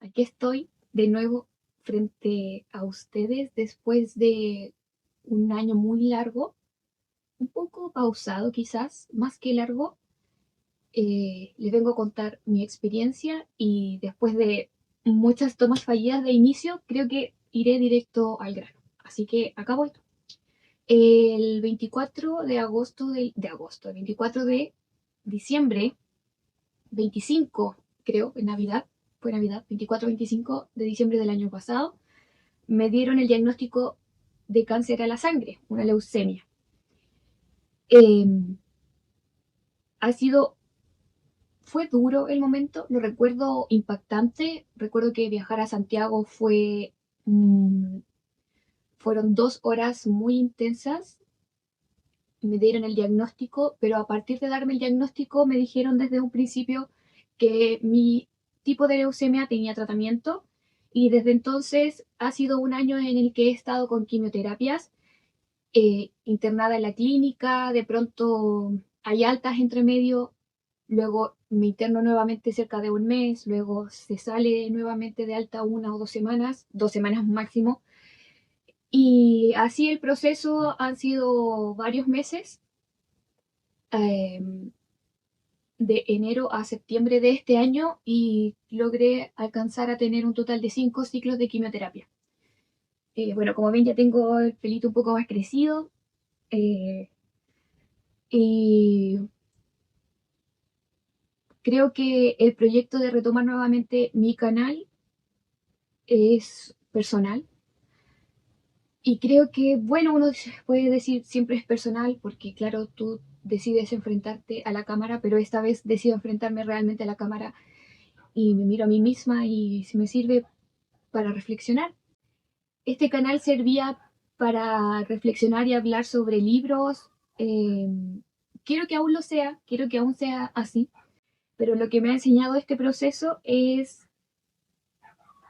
Aquí estoy de nuevo frente a ustedes después de un año muy largo, un poco pausado quizás, más que largo. Les vengo a contar mi experiencia y después de muchas tomas fallidas de inicio, creo que iré directo al grano. Así que acá voy. El 24 de agosto, el 24 de diciembre, 25 creo, en Navidad, fue Navidad, 24-25 de diciembre del año pasado, me dieron el diagnóstico de cáncer a la sangre, una leucemia. Eh, ha sido, fue duro el momento, lo recuerdo impactante, recuerdo que viajar a Santiago mm, fueron 2 horas muy intensas, me dieron el diagnóstico, pero a partir de darme el diagnóstico me dijeron desde un principio que mi tipo de leucemia tenía tratamiento y desde entonces ha sido un año en el que he estado con quimioterapias, internada en la clínica, de pronto hay altas entre medio, luego me interno nuevamente cerca de un mes, luego se sale nuevamente de alta 1 o 2 semanas, 2 semanas máximo, y así el proceso han sido varios meses. eh, de enero a septiembre de este año y logré alcanzar a tener un total de 5 ciclos de quimioterapia. Bueno, como ven, ya tengo el pelito un poco más crecido, eh, y creo que el proyecto de retomar nuevamente mi canal es personal. Y creo que, bueno, uno puede decir siempre es personal porque, claro, tú decides enfrentarte a la cámara, pero esta vez decido enfrentarme realmente a la cámara y me miro a mí misma y si me sirve para reflexionar. Este canal servía para reflexionar y hablar sobre libros. eh, quiero que aún lo sea, quiero que aún sea así, pero lo que me ha enseñado este proceso es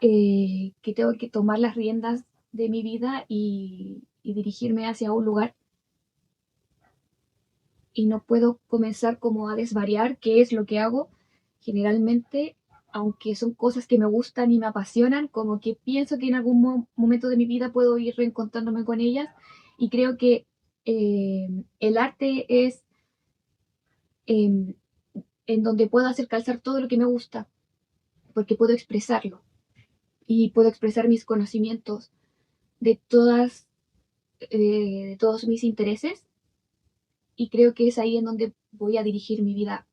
que tengo que tomar las riendas de mi vida y dirigirme hacia un lugar y no puedo comenzar como a desvariar, que es lo que hago generalmente, aunque son cosas que me gustan y me apasionan, como que pienso que en algún momento de mi vida puedo ir reencontrándome con ellas y creo que el arte es eh, en donde puedo hacer calzar todo lo que me gusta, porque puedo expresarlo y puedo expresar mis conocimientos de de todos mis intereses y creo que es ahí en donde voy a dirigir mi vida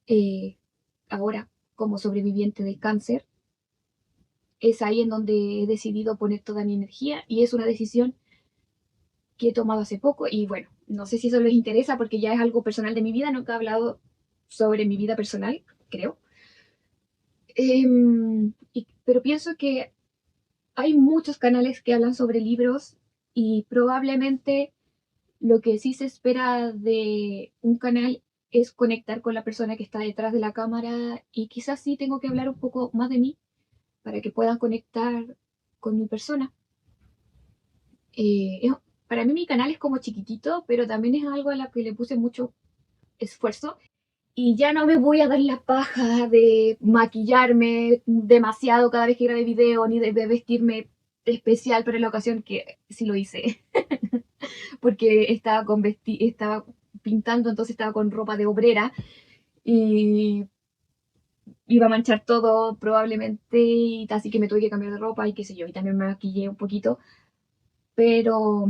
eh, ahora como sobreviviente de cáncer. Es ahí en donde he decidido poner toda mi energía y es una decisión que he tomado hace poco y bueno, no sé si eso les interesa porque ya es algo personal de mi vida, nunca he hablado sobre mi vida personal, creo. Pero pienso que hay muchos canales que hablan sobre libros y probablemente lo que sí se espera de un canal es conectar con la persona que está detrás de la cámara y quizás sí tengo que hablar un poco más de mí para que puedan conectar con mi persona. Para mí mi canal es como chiquitito, pero también es algo a lo que le puse mucho esfuerzo y ya no me voy a dar la paja de maquillarme demasiado cada vez que grabe video, ni de vestirme especial para la ocasión, que sí lo hice, porque estaba pintando, entonces estaba con ropa de obrera y iba a manchar todo probablemente, y así que me tuve que cambiar de ropa y qué sé yo, y también me maquillé un poquito, pero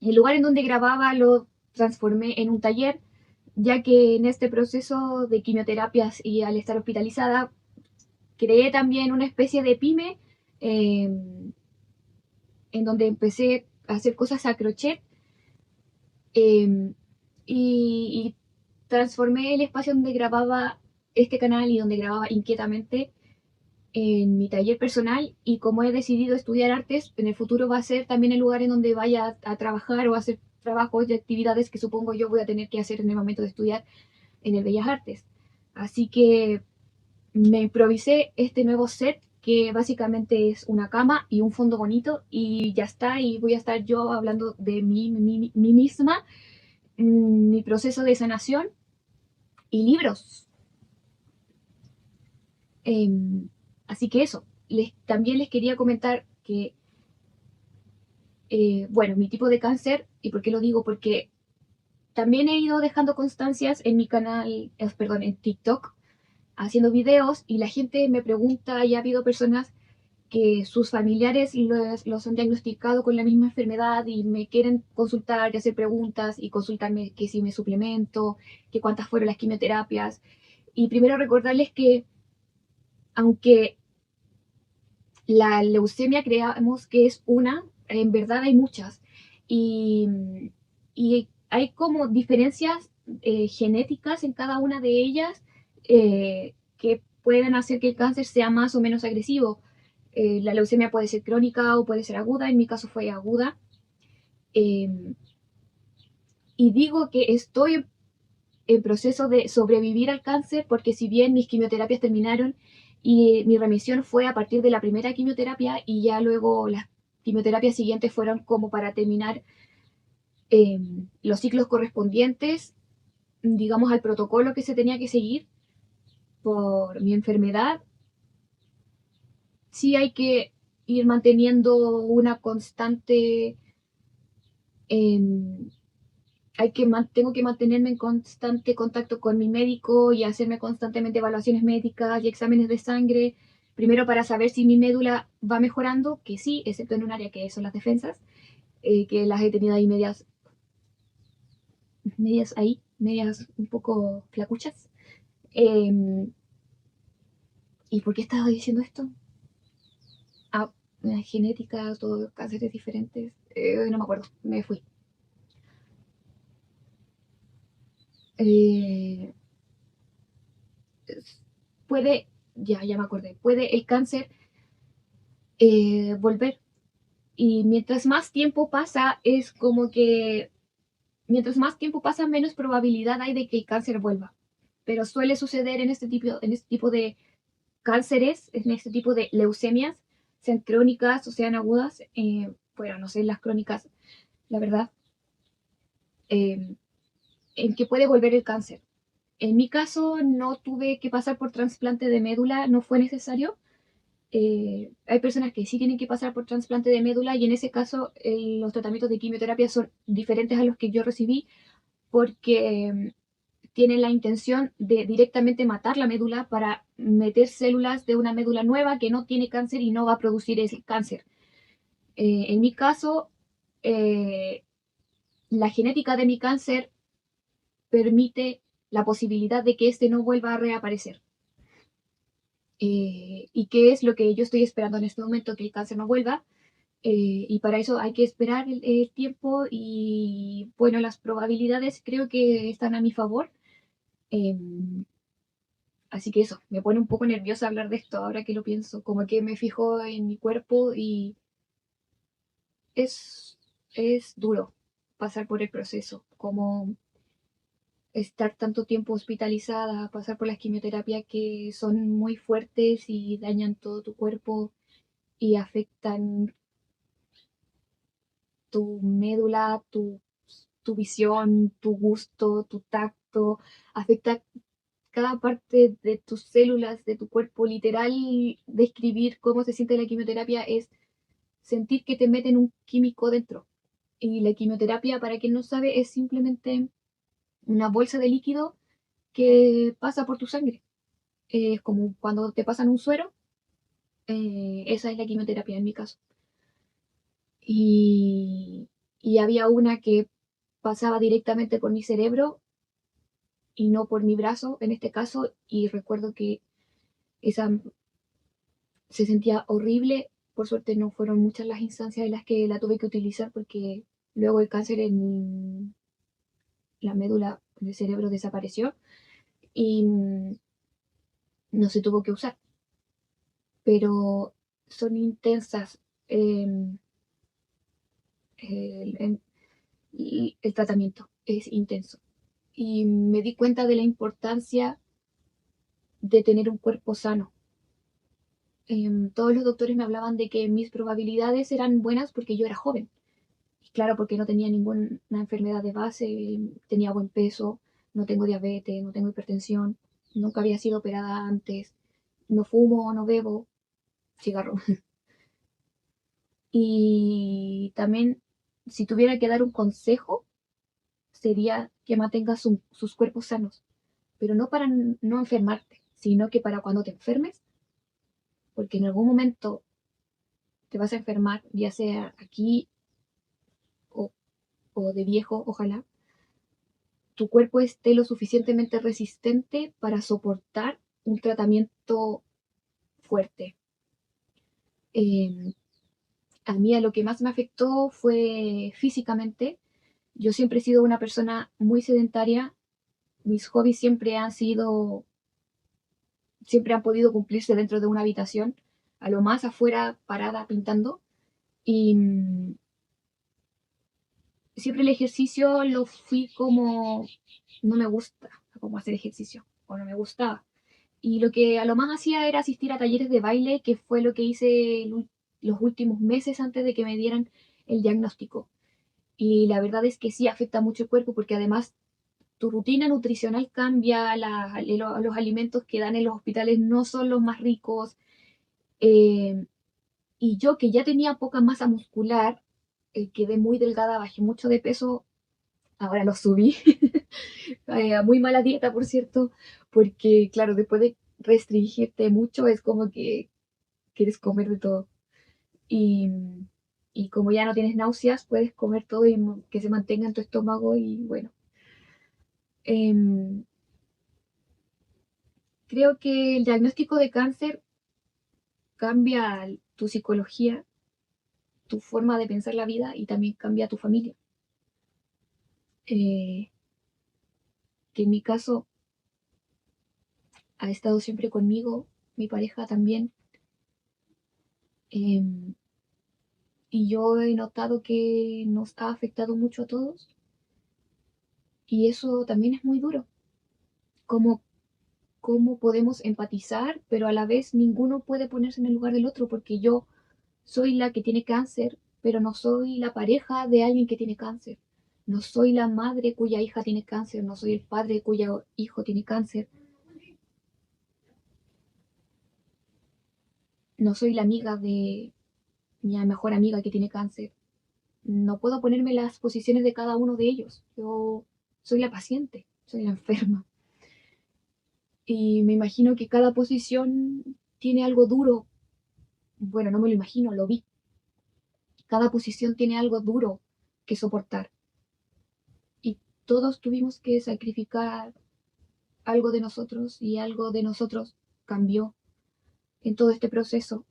el lugar en donde grababa lo transformé en un taller, ya que en este proceso de quimioterapias y al estar hospitalizada, creé también una especie de pyme eh, en donde empecé a hacer cosas a crochet, eh, y transformé el espacio donde grababa este canal y donde grababa inquietamente en mi taller personal y como he decidido estudiar artes, en el futuro va a ser también el lugar en donde vaya a trabajar o a hacer trabajos y actividades que supongo yo voy a tener que hacer en el momento de estudiar en el Bellas Artes. Así que me improvisé este nuevo set que básicamente es una cama y un fondo bonito y ya está, y voy a estar yo hablando de mí misma, mi proceso de sanación y libros. Eh, Así que eso, también les quería comentar que, bueno, mi tipo de cáncer, ¿y por qué lo digo? Porque también he ido dejando constancias en mi canal, perdón, en TikTok, haciendo videos y la gente me pregunta, y ha habido personas que sus familiares los han diagnosticado con la misma enfermedad y me quieren consultar y hacer preguntas y consultarme que si me suplemento, que cuántas fueron las quimioterapias. Y primero recordarles que aunque la leucemia creamos que es una, en verdad hay muchas. Y, y hay como diferencias genéticas en cada una de ellas que pueden hacer que el cáncer sea más o menos agresivo. La leucemia puede ser crónica o puede ser aguda, en mi caso fue aguda. Eh, y digo que estoy en proceso de sobrevivir al cáncer porque si bien mis quimioterapias terminaron y mi remisión fue a partir de la primera quimioterapia y ya luego las quimioterapias siguientes fueron como para terminar eh, los ciclos correspondientes, digamos, al protocolo que se tenía que seguir por mi enfermedad, sí hay que ir manteniendo una constante eh, tengo que mantenerme en constante contacto con mi médico y hacerme constantemente evaluaciones médicas y exámenes de sangre, primero para saber si mi médula va mejorando, que sí, excepto en un área que son las defensas, que las he tenido ahí medias un poco flacuchas. Eh, ¿Y por qué estaba diciendo esto? Ah, genética, todos cánceres diferentes. No me acuerdo, me fui. Eh, puede, ya me acordé, puede el cáncer volver. Y mientras más tiempo pasa, es como que mientras más tiempo pasa, menos probabilidad hay de que el cáncer vuelva. Pero suele suceder en este tipo de cánceres, en este tipo de leucemias, sean crónicas o sean agudas. Bueno, no sé, las crónicas, la verdad, eh, en que puede volver el cáncer. En mi caso, no tuve que pasar por trasplante de médula, no fue necesario. Hay personas que sí tienen que pasar por trasplante de médula y en ese caso los tratamientos de quimioterapia son diferentes a los que yo recibí porque tienen la intención de directamente matar la médula para meter células de una médula nueva que no tiene cáncer y no va a producir ese cáncer. En mi caso, eh, la genética de mi cáncer permite la posibilidad de que este no vuelva a reaparecer. ¿Y qué es lo que yo estoy esperando en este momento? Que el cáncer no vuelva. Y para eso hay que esperar el tiempo y bueno, las probabilidades creo que están a mi favor. Eh, Así que eso, me pone un poco nerviosa hablar de esto ahora que lo pienso, como que me fijo en mi cuerpo y es, es duro pasar por el proceso, como estar tanto tiempo hospitalizada, pasar por las quimioterapias que son muy fuertes y dañan todo tu cuerpo y afectan tu médula, tu visión, tu gusto, tu tacto, afecta cada parte de tus células, de tu cuerpo. Literal, describir cómo se siente la quimioterapia es sentir que te meten un químico dentro. Y la quimioterapia, para quien no sabe, es simplemente una bolsa de líquido que pasa por tu sangre. Es como cuando te pasan un suero, esa es la quimioterapia en mi caso. Y, y había una que pasaba directamente por mi cerebro y no por mi brazo en este caso, y recuerdo que esa se sentía horrible. Por suerte no fueron muchas las instancias en las que la tuve que utilizar porque luego el cáncer en la médula del cerebro desapareció y no se tuvo que usar. Pero son intensas. eh, el, el tratamiento es intenso. Y me di cuenta de la importancia de tener un cuerpo sano. Todos los doctores me hablaban de que mis probabilidades eran buenas porque yo era joven. Y claro, porque no tenía ninguna enfermedad de base, tenía buen peso, no tengo diabetes, no tengo hipertensión, nunca había sido operada antes, no fumo, no bebo. cigarro. Y también, si tuviera que dar un consejo, sería que mantengas sus cuerpos sanos, pero no para no enfermarte, sino que para cuando te enfermes, porque en algún momento te vas a enfermar, ya sea aquí o, o de viejo, ojalá, tu cuerpo esté lo suficientemente resistente para soportar un tratamiento fuerte. Eh, a mí a lo que más me afectó fue físicamente. Yo siempre he sido una persona muy sedentaria. Mis hobbies siempre han podido cumplirse dentro de una habitación, a lo más afuera parada pintando. Y siempre el ejercicio lo fui como, no me gusta, como hacer ejercicio, o no me gustaba. Y lo que a lo más hacía era asistir a talleres de baile, que fue lo que hice los últimos meses antes de que me dieran el diagnóstico. Y la verdad es que sí afecta mucho el cuerpo porque además tu rutina nutricional cambia, los alimentos que dan en los hospitales no son los más ricos. eh, y yo que ya tenía poca masa muscular, quedé muy delgada, bajé mucho de peso, ahora lo subí. A muy mala dieta, por cierto, porque claro, después de restringirte mucho es como que quieres comer de todo. Y, y como ya no tienes náuseas, puedes comer todo y que se mantenga en tu estómago y bueno. Em, Creo que el diagnóstico de cáncer cambia tu psicología, tu forma de pensar la vida y también cambia tu familia. Eh, que en mi caso ha estado siempre conmigo, mi pareja también, em, y yo he notado que nos ha afectado mucho a todos y eso también es muy duro. Cómo, cómo podemos empatizar, pero a la vez ninguno puede ponerse en el lugar del otro porque yo soy la que tiene cáncer, pero no soy la pareja de alguien que tiene cáncer. No soy la madre cuya hija tiene cáncer, no soy el padre cuyo hijo tiene cáncer, no soy la amiga de mi mejor amiga que tiene cáncer. No puedo ponerme las posiciones de cada uno de ellos. Yo soy la paciente, soy la enferma. Y me imagino que cada posición tiene algo duro. Bueno, no me lo imagino, lo vi. Cada posición tiene algo duro que soportar. Y todos tuvimos que sacrificar algo de nosotros y algo de nosotros cambió en todo este proceso.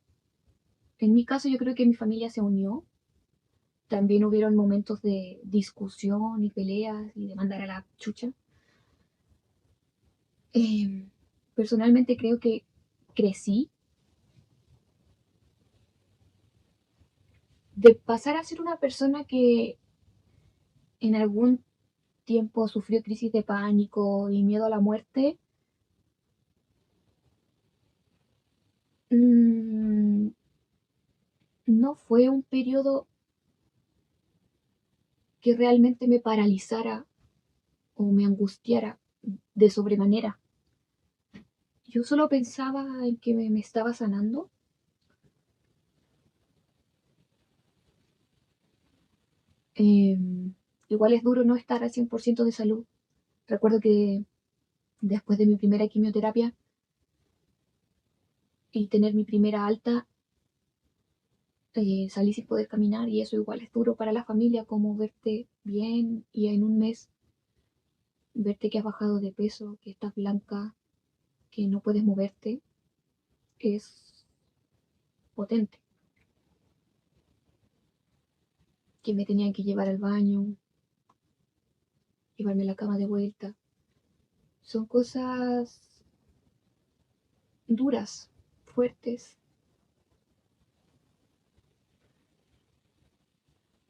En mi caso, yo creo que mi familia se unió. También hubieron momentos de discusión y peleas y de mandar a la chucha. Eh, Personalmente creo que crecí de pasar a ser una persona que en algún tiempo sufrió crisis de pánico y miedo a la muerte. mm, no fue un periodo que realmente me paralizara o me angustiara de sobremanera. Yo solo pensaba en que me estaba sanando. Eh, Igual es duro no estar al 100% de salud. Recuerdo que después de mi primera quimioterapia y tener mi primera alta, salí sin poder caminar y eso igual es duro para la familia, como verte bien y en un mes verte que has bajado de peso, que estás blanca, que no puedes moverte, es potente. Que me tenían que llevar al baño, llevarme a la cama de vuelta. Son cosas duras, fuertes.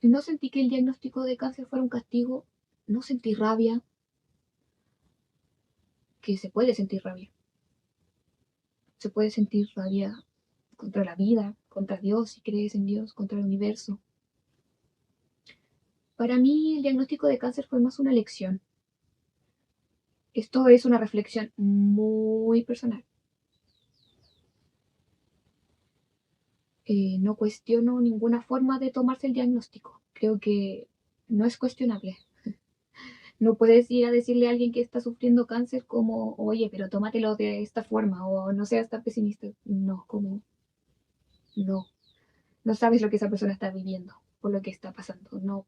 No sentí que el diagnóstico de cáncer fuera un castigo, no sentí rabia, que se puede sentir rabia. Se puede sentir rabia contra la vida, contra Dios, si crees en Dios, contra el universo. Para mí el diagnóstico de cáncer fue más una lección. Esto es una reflexión muy personal. No cuestiono ninguna forma de tomarse el diagnóstico. Creo que no es cuestionable. No puedes ir a decirle a alguien que está sufriendo cáncer como, oye, pero tómatelo de esta forma o no seas tan pesimista. No, como, no. No sabes lo que esa persona está viviendo o lo que está pasando. No,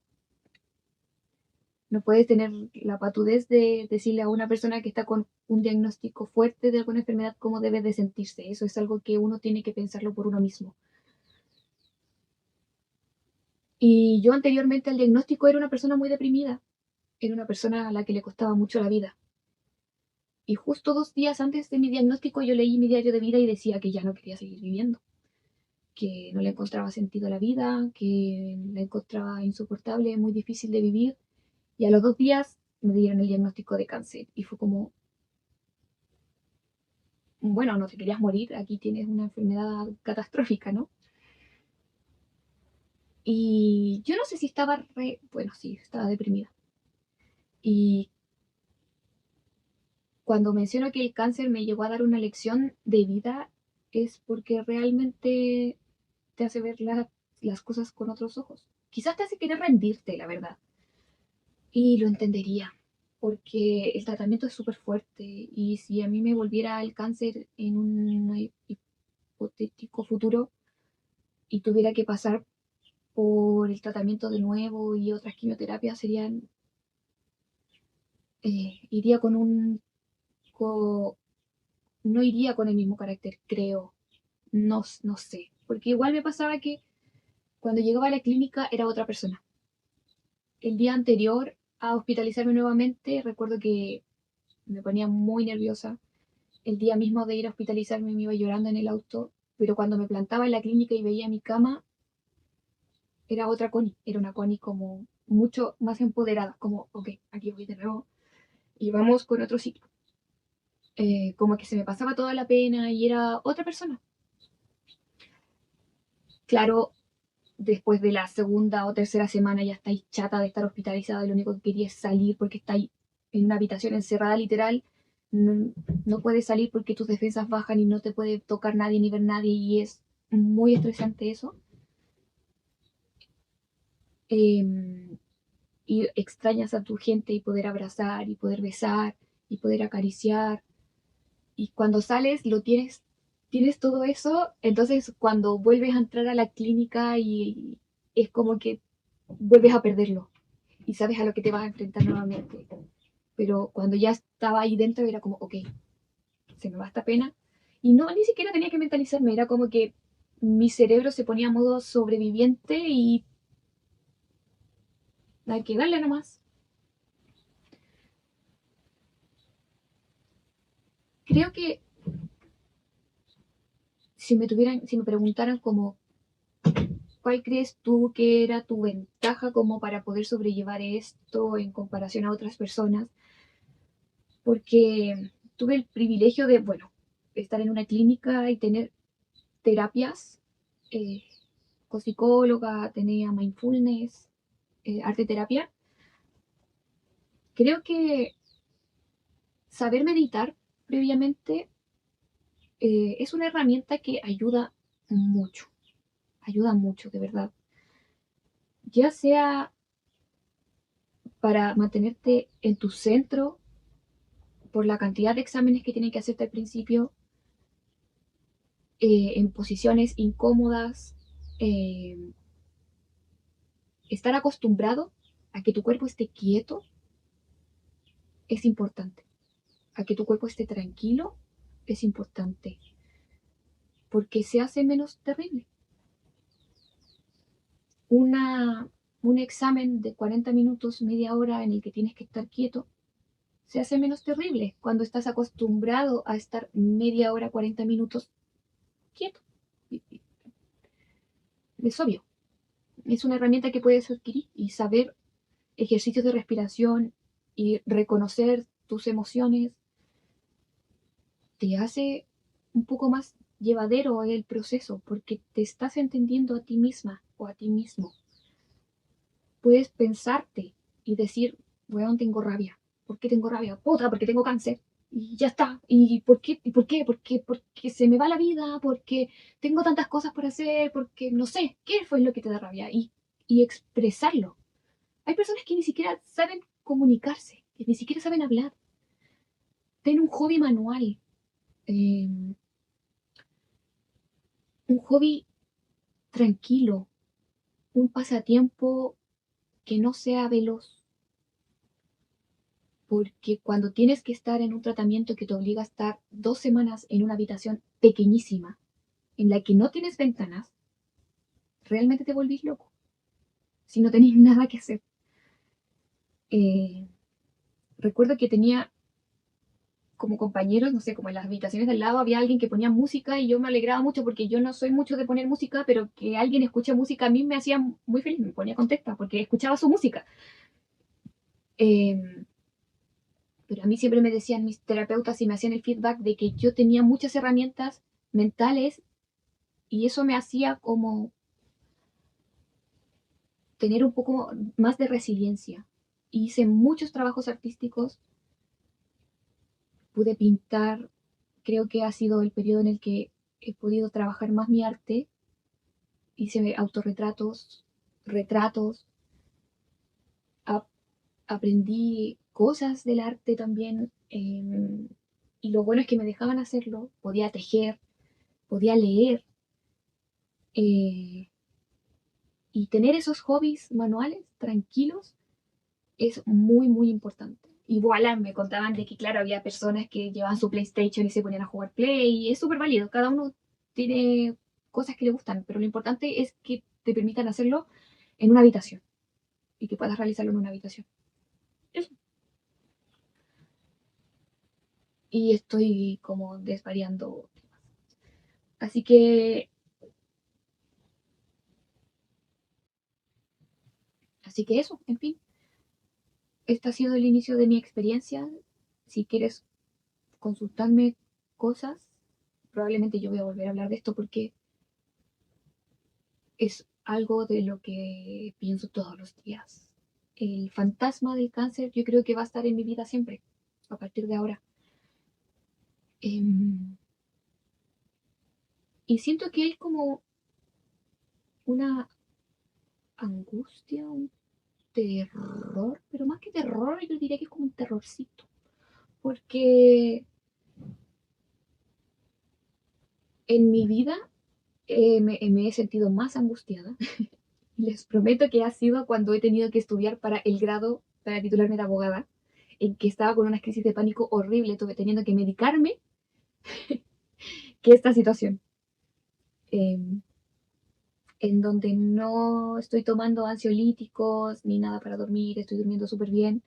no puedes tener la patudez de decirle a una persona que está con un diagnóstico fuerte de alguna enfermedad cómo debe de sentirse. Eso es algo que uno tiene que pensarlo por uno mismo. Y yo anteriormente al diagnóstico era una persona muy deprimida. Era una persona a la que le costaba mucho la vida. Y justo 2 días antes de mi diagnóstico yo leí mi diario de vida y decía que ya no quería seguir viviendo, que no le encontraba sentido a la vida, que la encontraba insoportable, muy difícil de vivir. Y a los 2 días me dieron el diagnóstico de cáncer y fue como, bueno, no te querías morir, aquí tienes una enfermedad catastrófica, ¿no? Y yo no sé si estaba bueno, sí, estaba deprimida. Y cuando menciono que el cáncer me llegó a dar una lección de vida es porque realmente te hace ver las cosas con otros ojos. Quizás te hace querer rendirte, la verdad. Y lo entendería, porque el tratamiento es súper fuerte y si a mí me volviera el cáncer en un hipotético futuro y tuviera que pasar por el tratamiento de nuevo y otras quimioterapias, iría con no iría con el mismo carácter, creo. No, no sé, porque igual me pasaba que cuando llegaba a la clínica era otra persona. El día anterior a hospitalizarme nuevamente, recuerdo que me ponía muy nerviosa. El día mismo de ir a hospitalizarme me iba llorando en el auto, pero cuando me plantaba en la clínica y veía mi cama, era otra Connie. Era una Connie como mucho más empoderada, como, ok, aquí voy de nuevo y vamos con otro ciclo. Como que se me pasaba toda la pena y era otra persona. Claro, después de la segunda o tercera semana ya estáis chata de estar hospitalizada y lo único que quería es salir porque estáis en una habitación encerrada literal. No, no puedes salir porque tus defensas bajan y no te puede tocar nadie ni ver nadie y es muy estresante eso. Eh, y extrañas a tu gente y poder abrazar y poder besar y poder acariciar. Y cuando sales lo tienes todo eso, entonces cuando vuelves a entrar a la clínica y es como que vuelves a perderlo y sabes a lo que te vas a enfrentar nuevamente. Pero cuando ya estaba ahí dentro era como, ok, se me va esta pena. Y no, ni siquiera tenía que mentalizarme, era como que mi cerebro se ponía a modo sobreviviente y hay que darle nomás. Creo que si me preguntaran como, ¿cuál crees tú que era tu ventaja como para poder sobrellevar esto en comparación a otras personas? Porque tuve el privilegio de, bueno, estar en una clínica y tener terapias eh, con psicóloga, tenía mindfulness, arte terapia. Creo que saber meditar previamente es una herramienta que ayuda mucho, de verdad. Ya sea para mantenerte en tu centro por la cantidad de exámenes que tienen que hacerte al principio, en posiciones incómodas, eh, estar acostumbrado a que tu cuerpo esté quieto es importante, a que tu cuerpo esté tranquilo es importante, porque se hace menos terrible. Una, un examen de 40 minutos, media hora en el que tienes que estar quieto, se hace menos terrible cuando estás acostumbrado a estar media hora, 40 minutos quieto. Es obvio, es una herramienta que puedes adquirir y saber ejercicios de respiración y reconocer tus emociones te hace un poco más llevadero el proceso porque te estás entendiendo a ti misma o a ti mismo. Puedes pensarte y decir, weón, tengo rabia. ¿Por qué tengo rabia? Puta, porque tengo cáncer. y ya está. ¿Y por qué? ¿Y por qué? Porque se me va la vida, porque tengo tantas cosas por hacer, porque no sé, ¿qué fue lo que te da rabia? Y expresarlo. Hay personas que ni siquiera saben comunicarse, que ni siquiera saben hablar. Ten un hobby manual, eh, un hobby tranquilo, un pasatiempo que no sea veloz, porque cuando tienes que estar en un tratamiento que te obliga a estar 2 semanas en una habitación pequeñísima, en la que no tienes ventanas, realmente te volvís loco, si no tenéis nada que hacer. Eh, recuerdo que tenía como compañeros, no sé, como en las habitaciones del lado había alguien que ponía música y yo me alegraba mucho porque yo no soy mucho de poner música, pero que alguien escuche música a mí me hacía muy feliz, me ponía contenta porque escuchaba su música. Eh, pero a mí siempre me decían mis terapeutas y me hacían el feedback de que yo tenía muchas herramientas mentales y eso me hacía como tener un poco más de resiliencia. Hice muchos trabajos artísticos, pude pintar, creo que ha sido el periodo en el que he podido trabajar más mi arte, hice autorretratos, retratos, a- aprendí cosas del arte también, y lo bueno es que me dejaban hacerlo, podía tejer, podía leer, eh, y tener esos hobbies manuales tranquilos es muy, muy importante. Y voilà, me contaban de que, claro, había personas que llevaban su PlayStation y se ponían a jugar Play, y es súper válido, cada uno tiene cosas que le gustan, pero lo importante es que te permitan hacerlo en una habitación y que puedas realizarlo en una habitación. Eso. Y estoy como desvariando. Así que, así que eso, en fin, este ha sido el inicio de mi experiencia. Si quieres consultarme cosas, probablemente yo voy a volver a hablar de esto porque es algo de lo que pienso todos los días. El fantasma del cáncer yo creo que va a estar en mi vida siempre, a partir de ahora. Em, y siento que hay como una angustia, un terror, pero más que terror, yo diría que es como un terrorcito. Porque en mi vida me he sentido más angustiada. Les prometo que ha sido cuando he tenido que estudiar para el grado, para titularme de abogada, en que estaba con una crisis de pánico horrible, tuve teniendo que medicarme, que esta situación, eh, en donde no estoy tomando ansiolíticos ni nada para dormir, estoy durmiendo súper bien,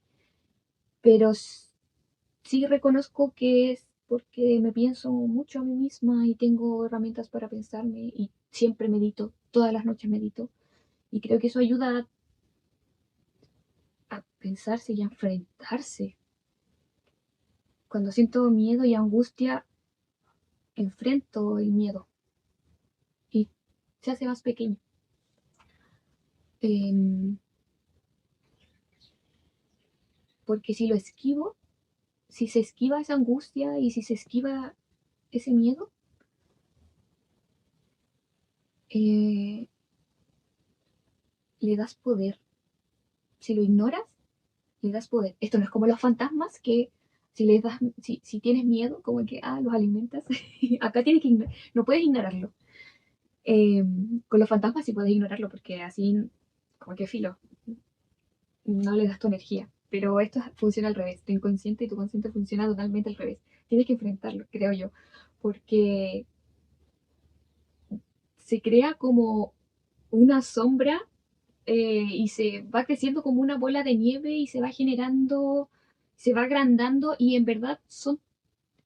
pero sí reconozco que es porque me pienso mucho a mí misma y tengo herramientas para pensarme y siempre medito, todas las noches medito, y creo que eso ayuda a pensarse y a enfrentarse. Cuando siento miedo y angustia, enfrento el miedo y se hace más pequeño. Em, porque si lo esquivo, si se esquiva esa angustia y si se esquiva ese miedo, eh, le das poder. Si lo ignoras, le das poder. Esto no es como los fantasmas que si tienes miedo, como que los alimentas. Acá tienes que no puedes ignorarlo. Con los fantasmas sí puedes ignorarlo porque así como que filo, no le das tu energía. Pero esto funciona al revés. Tu inconsciente y tu consciente funciona totalmente al revés. Tienes que enfrentarlo, creo yo. Porque se crea como una sombra, y se va creciendo como una bola de nieve y se va generando, se va agrandando y en verdad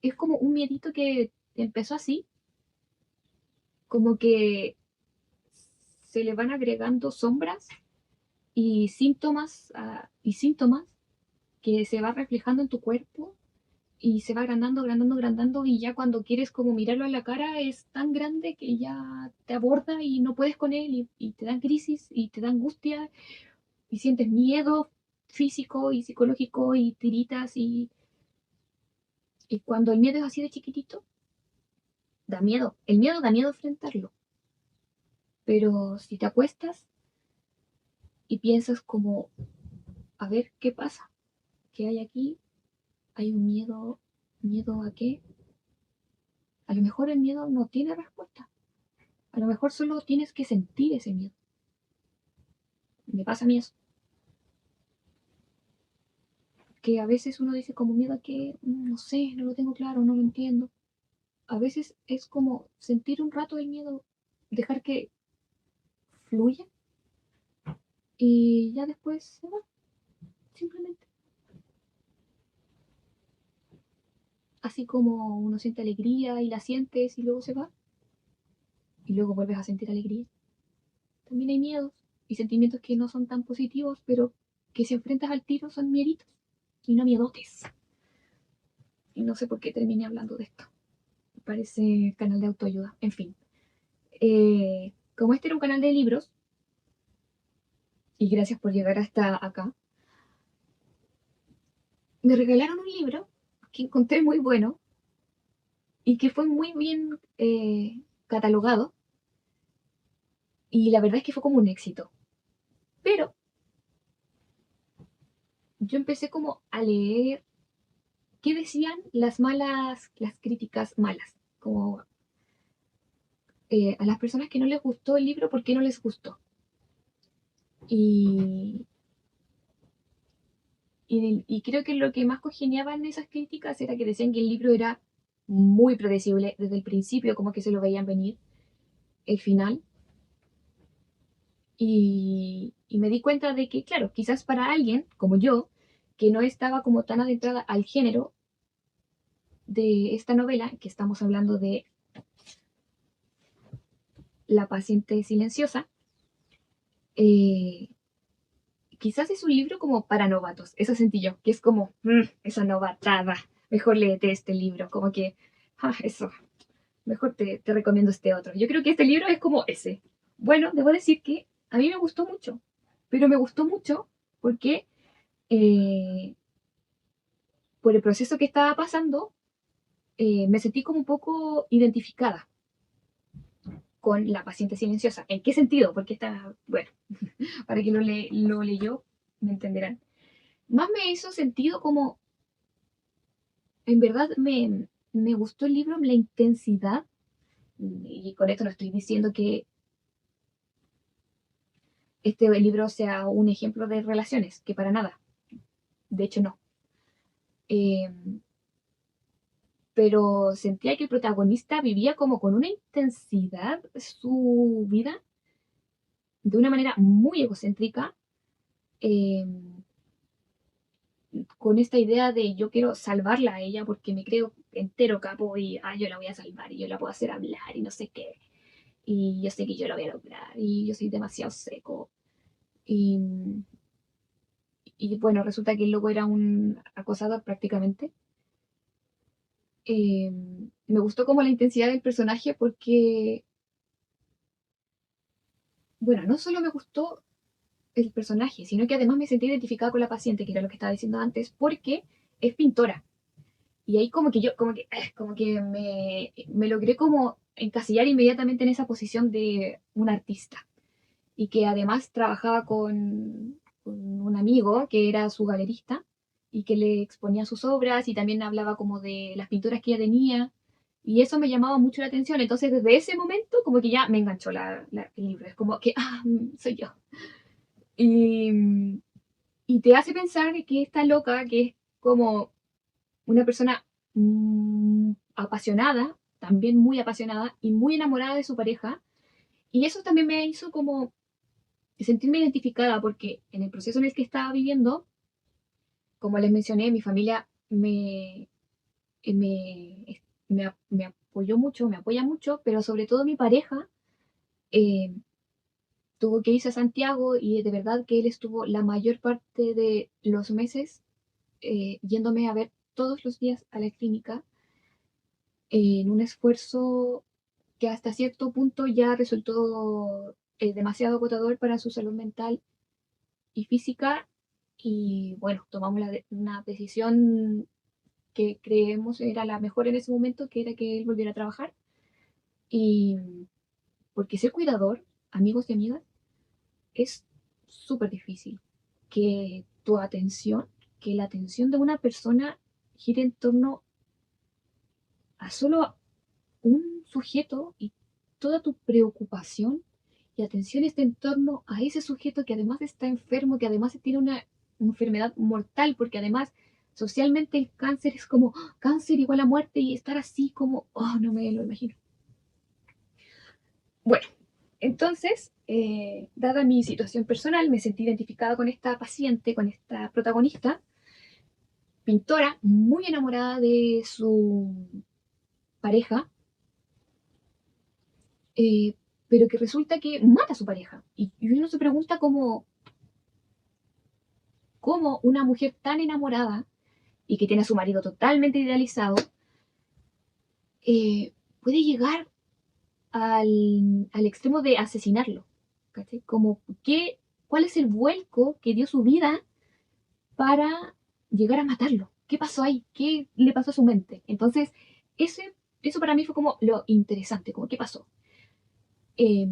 es como un miedito que empezó así, como que se le van agregando sombras y síntomas que se va reflejando en tu cuerpo y se va agrandando, agrandando, agrandando y ya cuando quieres como mirarlo a la cara es tan grande que ya te aborda y no puedes con él y te dan crisis y te da angustia y sientes miedo físico y psicológico y tiritas Y cuando el miedo es así de chiquitito, da miedo. El miedo da miedo enfrentarlo. Pero si te acuestas y piensas como, a ver qué pasa, qué hay aquí, hay un miedo, ¿miedo a qué? A lo mejor el miedo no tiene respuesta. A lo mejor solo tienes que sentir ese miedo. Me pasa a mí eso. Que a veces uno dice como miedo a que, no sé, no lo tengo claro, no lo entiendo. A veces es como sentir un rato el miedo, dejar que fluya y ya después se va, simplemente. Así como uno siente alegría y la sientes y luego se va y luego vuelves a sentir alegría. También hay miedos y sentimientos que no son tan positivos, pero que si enfrentas al tiro son mieditos y no miedotes. Y no sé por qué terminé hablando de esto. Parece canal de autoayuda. En fin. Como este era un canal de libros, y gracias por llegar hasta acá, me regalaron un libro que encontré muy bueno y que fue muy bien catalogado. Y la verdad es que fue como un éxito. Pero yo empecé como a leer qué decían las críticas malas. Como a las personas que no les gustó el libro, ¿por qué no les gustó? Y, y creo que lo que más congeniaba en esas críticas era que decían que el libro era muy predecible desde el principio, como que se lo veían venir, el final. Y me di cuenta de que, claro, quizás para alguien como yo, que no estaba como tan adentrada al género de esta novela, que estamos hablando de La paciente silenciosa, eh, quizás es un libro como para novatos, eso sentí yo, que es como, esa novatada, mejor léete este libro, como que, eso, mejor te recomiendo este otro. Yo creo que este libro es como ese. Bueno, debo decir que a mí me gustó mucho, pero me gustó mucho porque eh, por el proceso que estaba pasando, me sentí como un poco identificada con la paciente silenciosa. ¿En qué sentido? Porque está, bueno, para quien lo leyó, me entenderán. Más me hizo sentido como, en verdad me gustó el libro, la intensidad, y con esto no estoy diciendo que este libro sea un ejemplo de relaciones, que para nada, de hecho no. Eh, pero sentía que el protagonista vivía como con una intensidad su vida de una manera muy egocéntrica, eh, con esta idea de yo quiero salvarla a ella porque me creo entero capo y yo la voy a salvar y yo la puedo hacer hablar y no sé qué. Y yo sé que yo lo voy a lograr y yo soy demasiado seco. Y, y bueno, resulta que el loco era un acosador prácticamente. Eh, Me gustó como la intensidad del personaje porque, bueno, no solo me gustó el personaje, sino que además me sentí identificada con la paciente, que era lo que estaba diciendo antes, porque es pintora. Y ahí como que yo, como que me logré como encasillar inmediatamente en esa posición de un artista. Y que además trabajaba con un amigo que era su galerista y que le exponía sus obras y también hablaba como de las pinturas que ella tenía. Y eso me llamaba mucho la atención. Entonces desde ese momento como que ya me enganchó el libro. Es como que, soy yo. Y, y te hace pensar que esta loca, que es como una persona apasionada, también muy apasionada y muy enamorada de su pareja. Y eso también me hizo como sentirme identificada porque en el proceso en el que estaba viviendo, como les mencioné, mi familia eh, me, me apoyó mucho, me apoya mucho, pero sobre todo mi pareja eh, tuvo que irse a Santiago y de verdad que él estuvo la mayor parte de los meses yéndome a ver todos los días a la clínica en un esfuerzo que hasta cierto punto ya resultó demasiado agotador para su salud mental y física. Y bueno, tomamos una decisión que creemos era la mejor en ese momento, que era que él volviera a trabajar. Y porque ser cuidador, amigos y amigas, es súper difícil. Que tu atención, que la atención de una persona gire en torno a solo un sujeto y toda tu preocupación y atención está en torno a ese sujeto que además está enfermo, que además tiene una enfermedad mortal, porque además socialmente el cáncer es como ¡ah! Cáncer igual a muerte y estar así como, oh, no me lo imagino. Bueno, entonces, dada mi situación personal, me sentí identificada con esta paciente, con esta protagonista, pintora, muy enamorada de su pareja, eh, pero que resulta que mata a su pareja. Y uno se pregunta cómo una mujer tan enamorada y que tiene a su marido totalmente idealizado puede llegar al extremo de asesinarlo. ¿Cachai? Como, ¿cuál es el vuelco que dio su vida para llegar a matarlo? ¿Qué pasó ahí? ¿Qué le pasó a su mente? Entonces, ese, eso para mí fue como lo interesante, como qué pasó. Eh,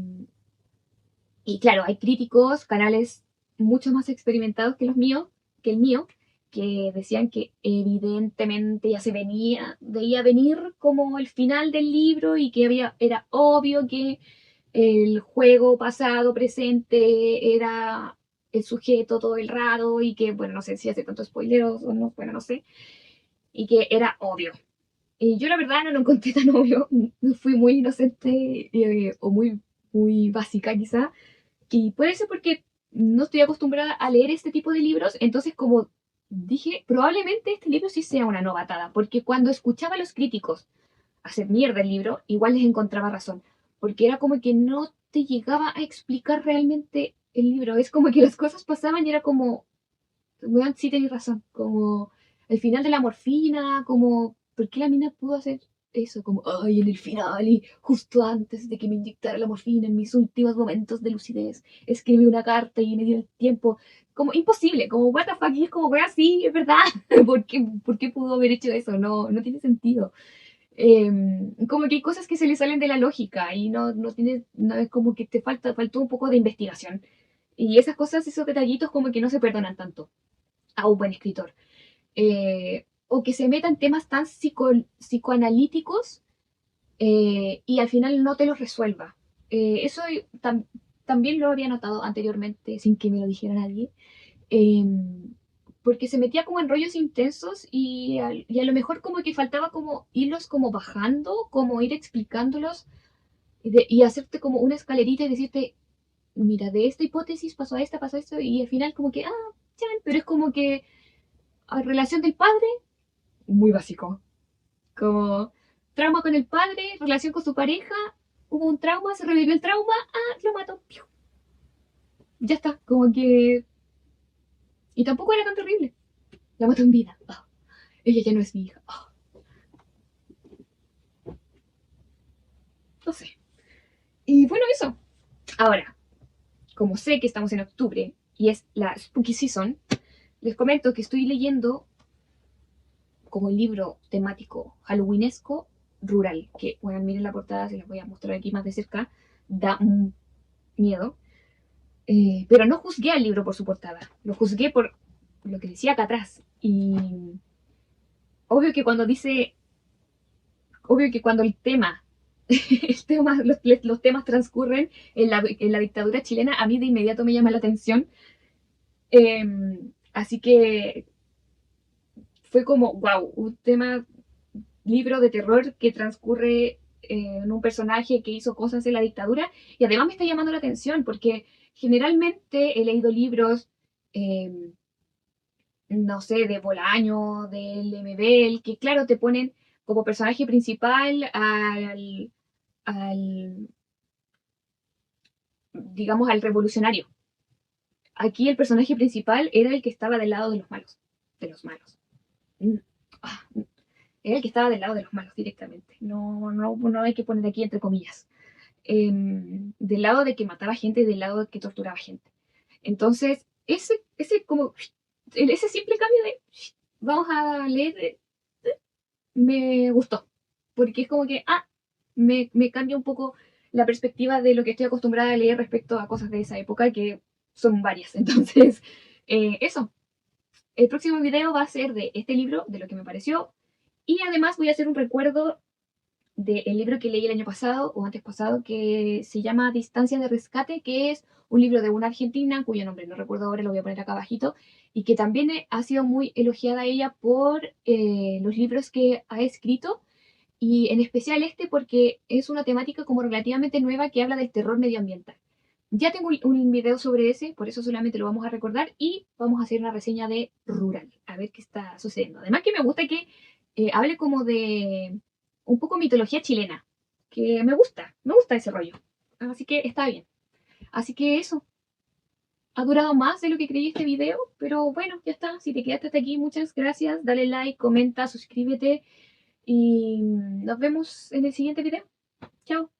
y claro, hay críticos, canales mucho más experimentados que los míos, que el mío, que decían que evidentemente ya se veía venir como el final del libro y que era obvio que el juego pasado, presente, era el sujeto todo el rato y que, bueno, no sé si hace tanto spoileros o no, bueno, no sé, y que era obvio. Y yo la verdad no lo encontré tan obvio, fui muy inocente o muy básica quizá, y puede ser porque no estoy acostumbrada a leer este tipo de libros, entonces como dije, probablemente este libro sí sea una novatada, porque cuando escuchaba a los críticos hacer mierda el libro, igual les encontraba razón, porque era como que no te llegaba a explicar realmente el libro, es como que las cosas pasaban y era como, weón, sí tenéis razón, como el final de la morfina, como, ¿por qué la mina pudo hacer eso? Como, ay, en el final y justo antes de que me inyectara la morfina, en mis últimos momentos de lucidez, escribí una carta y me dio el tiempo. Como imposible, como what the fuck, y es como, weón, sí, es verdad, ¿por qué pudo haber hecho eso? No, no tiene sentido. Como que hay cosas que se le salen de la lógica y no tiene, no, es como que faltó un poco de investigación. Y esas cosas, esos detallitos como que no se perdonan tanto a un buen escritor. O que se metan temas tan psicoanalíticos y al final no te los resuelva. Eso también lo había notado anteriormente sin que me lo dijera nadie. eh, Porque se metía como en rollos intensos y a lo mejor como que faltaba como irlos como bajando, como ir explicándolos y hacerte como una escalerita y decirte, mira, de esta hipótesis pasó a esto y al final como que, chan, pero es como que relación del padre muy básico. Como trauma con el padre, relación con su pareja, hubo un trauma, se revivió el trauma, lo mató. ¡Piu! Ya está, como que... Y tampoco era tan terrible. La mató en vida. Ella ya no es mi hija. No sé. Y bueno, eso. Ahora, como sé que estamos en octubre y es la Spooky Season, les comento que estoy leyendo como libro temático halloweenesco rural. Que, bueno, miren la portada, se las voy a mostrar aquí más de cerca. Da un miedo. Pero no juzgué al libro por su portada, lo juzgué por lo que decía acá atrás. Y obvio que cuando dice, obvio que cuando los temas transcurren en la dictadura chilena, a mí de inmediato me llama la atención. Eh, Así que fue como, wow, un libro de terror que transcurre en un personaje que hizo cosas en la dictadura y además me está llamando la atención porque generalmente he leído libros eh, no sé, de Bolaño, del MBL, que claro, te ponen como personaje principal al, digamos, al revolucionario. Aquí el personaje principal era el que estaba del lado de los malos, de los malos. Mm, ah, Era el que estaba del lado de los malos directamente. No hay que poner aquí entre comillas. Del lado de que mataba gente y del lado de que torturaba gente. Entonces, ese simple cambio de vamos a leer me gustó, porque es como que, me cambia un poco la perspectiva de lo que estoy acostumbrada a leer respecto a cosas de esa época, que son varias. Entonces, eso. El próximo video va a ser de este libro, de lo que me pareció, y además voy a hacer un recuerdo del libro que leí el año pasado o antes pasado, que se llama Distancia de Rescate, que es un libro de una argentina, cuyo nombre no recuerdo ahora, lo voy a poner acá abajito, y que también ha sido muy elogiada ella por los libros que ha escrito, y en especial este porque es una temática como relativamente nueva que habla del terror medioambiental. Ya tengo un video sobre ese, por eso solamente lo vamos a recordar y vamos a hacer una reseña de Rural, a ver qué está sucediendo. Además que me gusta que hable como de un poco mitología chilena, que me gusta ese rollo. Así que está bien. Así que eso, ha durado más de lo que creí este video, pero bueno, ya está. Si te quedaste hasta aquí, muchas gracias. Dale like, comenta, suscríbete y nos vemos en el siguiente video. Chao.